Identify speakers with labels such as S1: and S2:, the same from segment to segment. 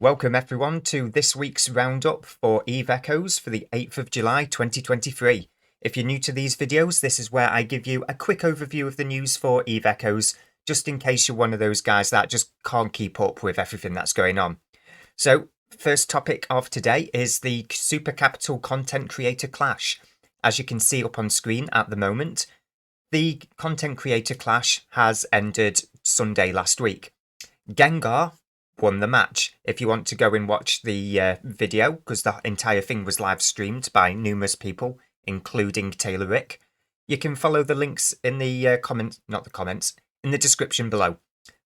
S1: Welcome everyone to this week's Roundup for Eve Echoes for the 8th of July 2023. If you're new to these videos, this is where I give you a quick overview of the news for Eve Echoes, just in case you're one of those guys that just can't keep up with everything that's going on. So, first topic of today is the Super Capital Content Creator Clash. As you can see up on screen at the moment, the Content Creator Clash has ended Sunday last week. Gengar won the match. If you want to go and watch the video, because the entire thing was live streamed by numerous people, including Taylor Rick, you can follow the links in the in the description below.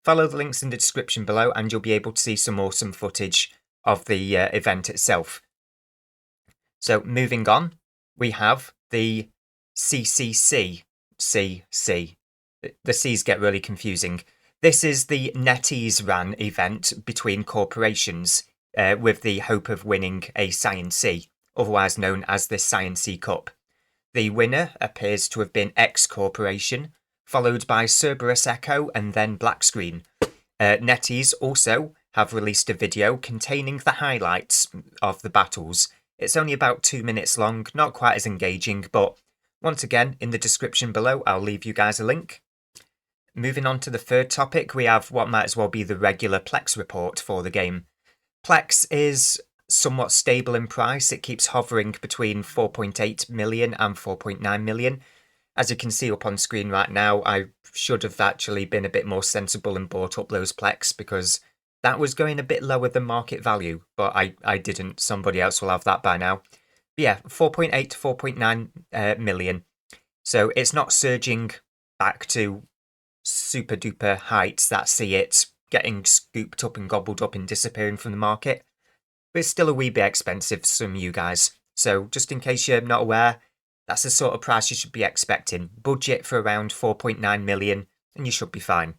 S1: Follow the links in the description below and you'll be able to see some awesome footage of the event itself. So moving on, we have the CCC. The C's get really confusing. This is the NetEase Ran event between corporations with the hope of winning a Science-C, otherwise known as the Science-C Cup. The winner appears to have been X Corporation, followed by Cerberus Echo and then Black Screen. NetEase also have released a video containing the highlights of the battles. It's only about 2 minutes long, not quite as engaging, but once again, in the description below, I'll leave you guys a link. Moving on to the third topic, we have what might as well be the regular Plex report for the game. Plex is somewhat stable in price. It keeps hovering between 4.8 million and 4.9 million. As you can see up on screen right now, I should have actually been a bit more sensible and bought up those Plex because that was going a bit lower than market value, but I didn't. Somebody else will have that by now. But yeah, 4.8 to 4.9 million. So it's not surging back to super duper heights that see it getting scooped up and gobbled up and disappearing from the market. But it's still a wee bit expensive for some of you guys. So just in case you're not aware, that's the sort of price you should be expecting. Budget for around 4.9 million and you should be fine.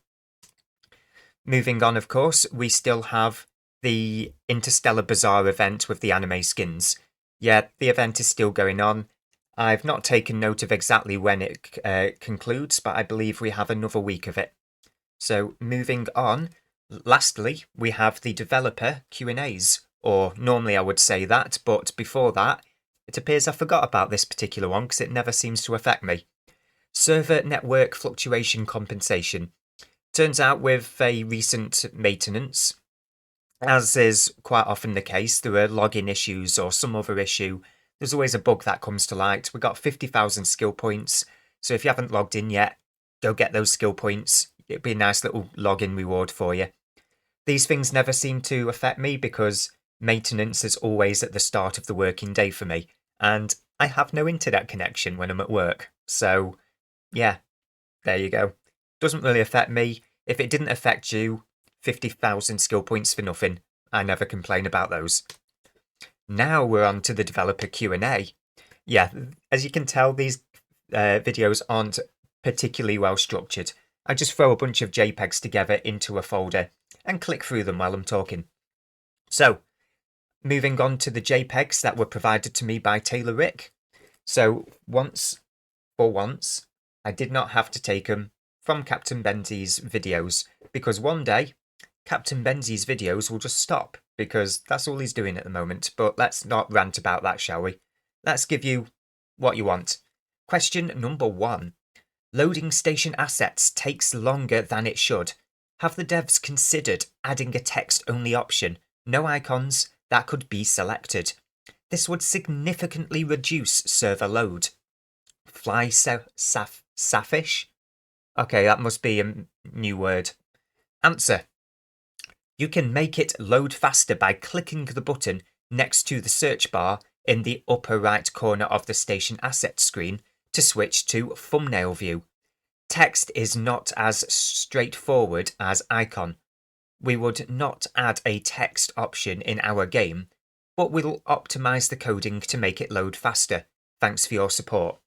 S1: Moving on, of course, we still have the Interstellar Bazaar event with the anime skins. Yeah, the event is still going on. I've not taken note of exactly when it concludes, but I believe we have another week of it. So moving on, lastly, we have the developer Q&As, or normally I would say that, but before that, it appears I forgot about this particular one because it never seems to affect me. Server network fluctuation compensation. Turns out with a recent maintenance, as is quite often the case, there are login issues or some other issue. There's always a bug that comes to light. We got 50,000 skill points, so if you haven't logged in yet, go get those skill points. It'd be a nice little login reward for you. These things never seem to affect me because maintenance is always at the start of the working day for me, and I have no internet connection when I'm at work. So, yeah, there you go. Doesn't really affect me. If it didn't affect you, 50,000 skill points for nothing. I never complain about those. Now we're on to the developer Q&A. Yeah, as you can tell, these videos aren't particularly well structured. I just throw a bunch of JPEGs together into a folder and click through them while I'm talking. So, moving on to the JPEGs that were provided to me by Taylor Rick. So, once, I did not have to take them from Captain Benzi's videos, because one day, Captain Benzi's videos will just stop, because that's all he's doing at the moment. But let's not rant about that, shall we? Let's give you what you want. Question number 1. Loading station assets takes longer than it should. Have the devs considered adding a text-only option? No icons that could be selected. This would significantly reduce server load. Fly Safish? Okay, that must be a new word. Answer. You can make it load faster by clicking the button next to the search bar in the upper right corner of the station asset screen to switch to thumbnail view. Text is not as straightforward as icon. We would not add a text option in our game, but we'll optimize the coding to make it load faster. Thanks for your support.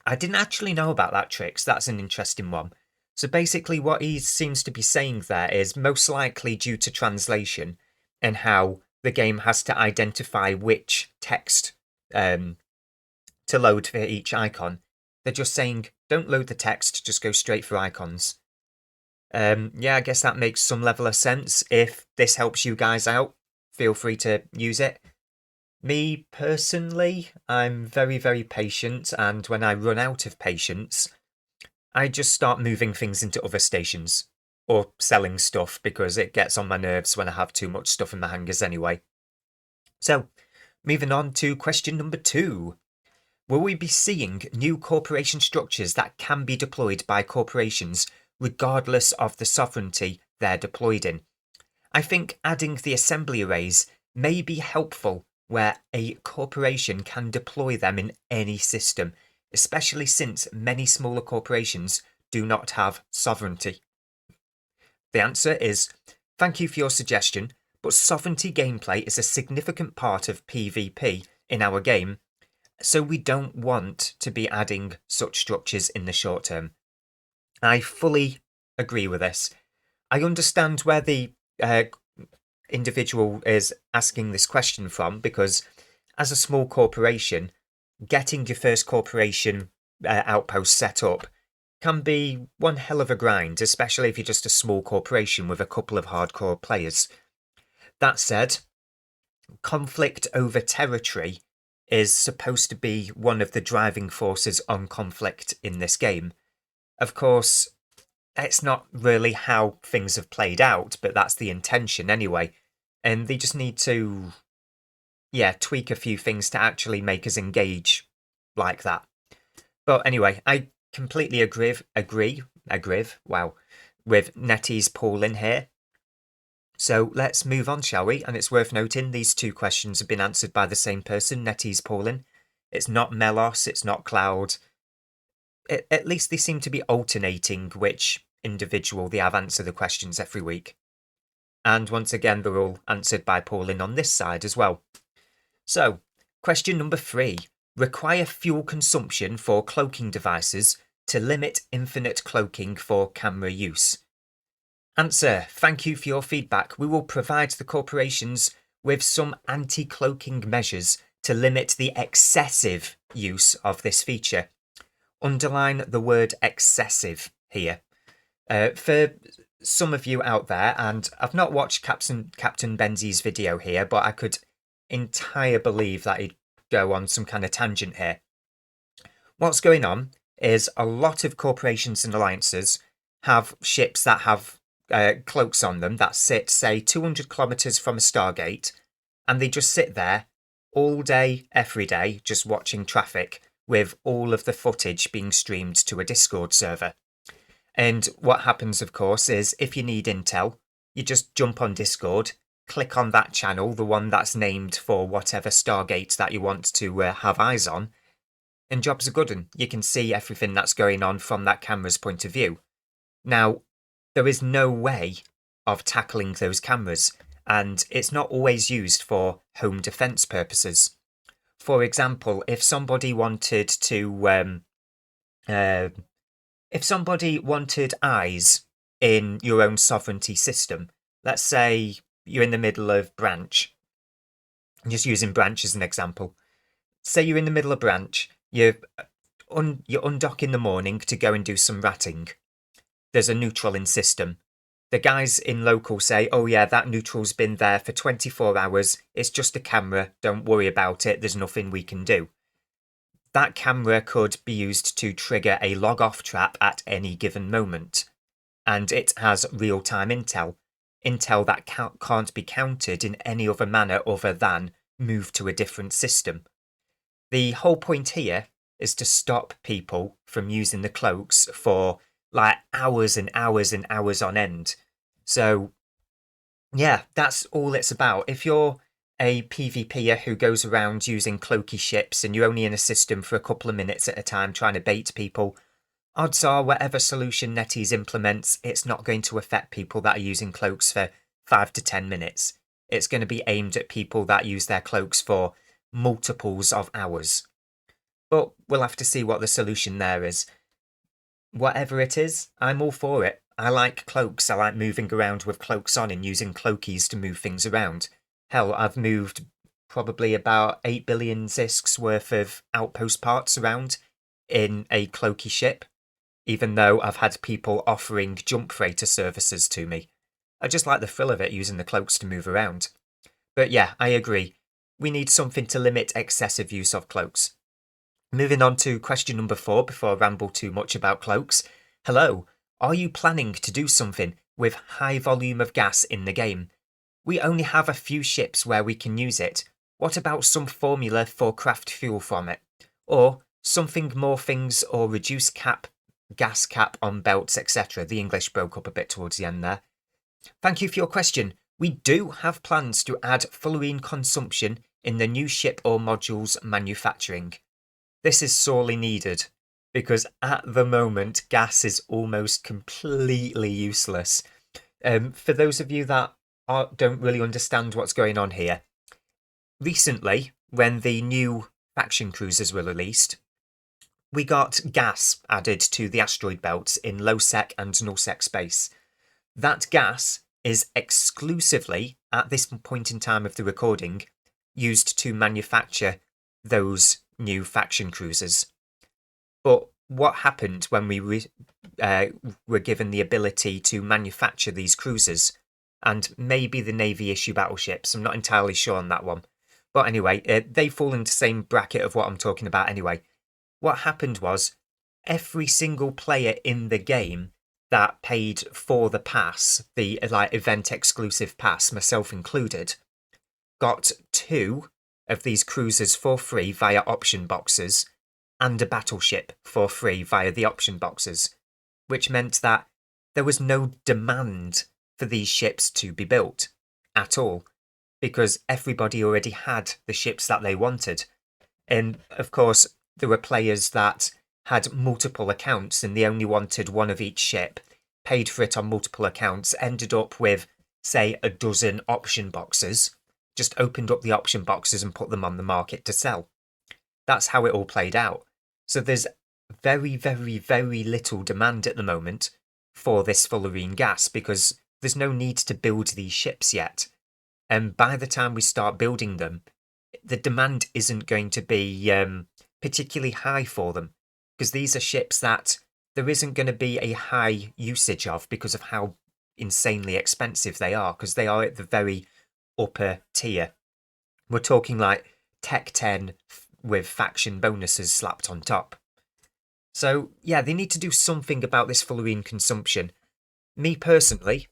S1: I didn't actually know about that trick, so that's an interesting one. So basically what he seems to be saying there is most likely due to translation and how the game has to identify which text to load for each icon. They're just saying, don't load the text, just go straight for icons. Yeah, I guess that makes some level of sense. If this helps you guys out, feel free to use it. Me personally, I'm very, very patient, and when I run out of patience, I just start moving things into other stations or selling stuff because it gets on my nerves when I have too much stuff in my hangers anyway. So, moving on to question number 2. Will we be seeing new corporation structures that can be deployed by corporations regardless of the sovereignty they're deployed in? I think adding the assembly arrays may be helpful where a corporation can deploy them in any system, especially since many smaller corporations do not have sovereignty. The answer is thank you for your suggestion, but sovereignty gameplay is a significant part of PvP in our game, so we don't want to be adding such structures in the short term. I fully agree with this. I understand where the individual is asking this question from because as a small corporation, getting your first corporation outpost set up can be one hell of a grind, especially if you're just a small corporation with a couple of hardcore players. That said, conflict over territory is supposed to be one of the driving forces on conflict in this game. Of course, it's not really how things have played out, but that's the intention anyway. And they just need to, tweak a few things to actually make us engage like that. But anyway, I completely agree, wow, with Nettie's Paulin here. So let's move on, shall we? And it's worth noting these 2 questions have been answered by the same person, Nettie's Paulin. It's not Melos, it's not Cloud. At least they seem to be alternating which individual they have answer the questions every week. And once again, they're all answered by Paulin on this side as well. So, question number 3. Require fuel consumption for cloaking devices to limit infinite cloaking for camera use. Answer. Thank you for your feedback. We will provide the corporations with some anti-cloaking measures to limit the excessive use of this feature. Underline the word excessive here. For some of you out there, and I've not watched Captain Benzie's video here, but I could entirely believe that he'd go on some kind of tangent here. What's going on is a lot of corporations and alliances have ships that have cloaks on them that sit, say, 200 kilometers from a Stargate, and they just sit there all day, every day, just watching traffic with all of the footage being streamed to a Discord server. And what happens, of course, is if you need intel, you just jump on Discord, click on that channel, the one that's named for whatever Stargate that you want to have eyes on, and job's a good one. You can see everything that's going on from that camera's point of view. Now, there is no way of tackling those cameras, and it's not always used for home defense purposes. For example, if somebody wanted to, if somebody wanted eyes in your own sovereignty system, let's say you're in the middle of Branch, I'm just using Branch as an example. Say you're in the middle of Branch, you're undock in the morning to go and do some ratting. There's a neutral in system. The guys in local say, oh yeah, that neutral's been there for 24 hours, it's just a camera, don't worry about it, there's nothing we can do. That camera could be used to trigger a log-off trap at any given moment. And it has real-time intel that can't be countered in any other manner other than move to a different system. The whole point here is to stop people from using the cloaks for like hours and hours and hours on end. So, yeah, that's all it's about. If you're a PvPer who goes around using cloaky ships and you're only in a system for a couple of minutes at a time trying to bait people, odds are whatever solution NetEase implements, it's not going to affect people that are using cloaks for 5 to 10 minutes. It's going to be aimed at people that use their cloaks for multiples of hours. But we'll have to see what the solution there is. Whatever it is, I'm all for it. I like cloaks. I like moving around with cloaks on and using cloakies to move things around. Hell, I've moved probably about 8 billion Zisks worth of outpost parts around in a cloaky ship. even though I've had people offering jump freighter services to me. I just like the thrill of it, using the cloaks to move around. But yeah, I agree. We need something to limit excessive use of cloaks. Moving on to question number 4 before I ramble too much about cloaks. Hello, are you planning to do something with high volume of gas in the game? We only have a few ships where we can use it. What about some formula for craft fuel from it? Or something more things, or reduce gas cap on belts, etc. The English broke up a bit towards the end there. Thank you for your question. We do have plans to add fullerene consumption in the new ship or modules manufacturing. This is sorely needed, because at the moment gas is almost completely useless. For those of you that don't really understand what's going on here, recently, when the new faction cruisers were released, we got gas added to the asteroid belts in low-sec and null-sec space. That gas is exclusively, at this point in time of the recording, used to manufacture those new faction cruisers. But what happened when we were given the ability to manufacture these cruisers, and maybe the Navy issue battleships? I'm not entirely sure on that one. But anyway, they fall into the same bracket of what I'm talking about anyway. What happened was, every single player in the game that paid for the pass, the event exclusive pass, myself included, got 2 of these cruisers for free via option boxes, and a battleship for free via the option boxes, which meant that there was no demand for these ships to be built at all, because everybody already had the ships that they wanted. And of course, there were players that had multiple accounts and they only wanted one of each ship, paid for it on multiple accounts, ended up with, say, a dozen option boxes, just opened up the option boxes and put them on the market to sell. That's how it all played out. So there's very, very, very little demand at the moment for this fullerene gas, because there's no need to build these ships yet. And by the time we start building them, the demand isn't going to be particularly high for them, because these are ships that there isn't going to be a high usage of because of how insanely expensive they are, because they are at the very upper tier. We're talking like Tech 10 with faction bonuses slapped on top. So yeah, they need to do something about this fullerene consumption. Me personally,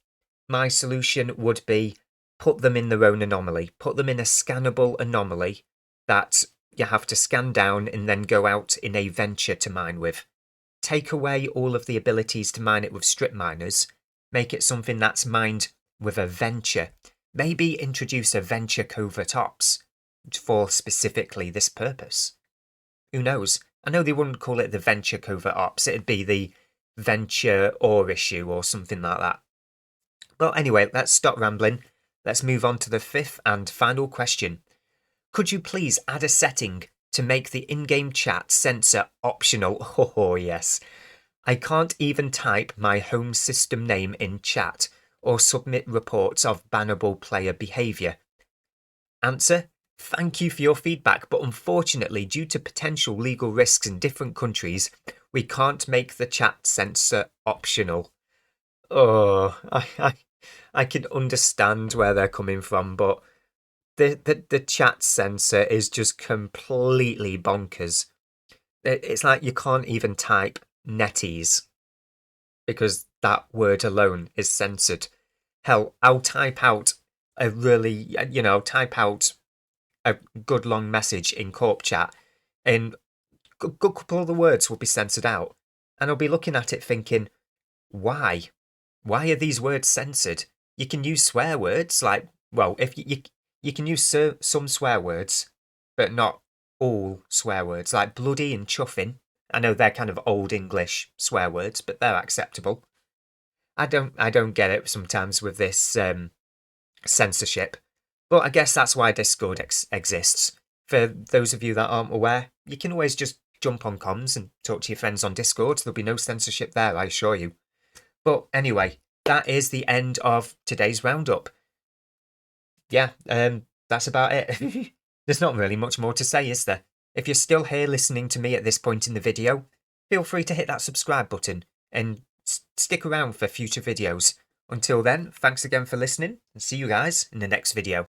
S1: my solution would be put them in their own anomaly. Put them in a scannable anomaly that you have to scan down and then go out in a venture to mine with. Take away all of the abilities to mine it with strip miners. Make it something that's mined with a venture. Maybe introduce a venture covert ops for specifically this purpose. Who knows? I know they wouldn't call it the venture covert ops. It'd be the venture ore issue or something like that. Well, anyway, let's stop rambling. Let's move on to the 5th and final question. Could you please add a setting to make the in-game chat censor optional? Oh, yes. I can't even type my home system name in chat or submit reports of bannable player behaviour. Answer: thank you for your feedback, but unfortunately, due to potential legal risks in different countries, we can't make the chat censor optional. Oh, I can understand where they're coming from, but the chat censor is just completely bonkers. It's like you can't even type netties because that word alone is censored. Hell, I'll type out a good long message in Corp chat, and a good couple of the words will be censored out, and I'll be looking at it thinking, why? Why are these words censored? You can use swear words, if you can use some swear words, but not all swear words, like bloody and chuffing. I know they're kind of old English swear words, but they're acceptable. I don't get it sometimes with this censorship, but I guess that's why Discord exists. For those of you that aren't aware, you can always just jump on comms and talk to your friends on Discord. There'll be no censorship there, I assure you. But anyway, that is the end of today's roundup. Yeah, that's about it. There's not really much more to say, is there? If you're still here listening to me at this point in the video, feel free to hit that subscribe button and stick around for future videos. Until then, thanks again for listening and see you guys in the next video.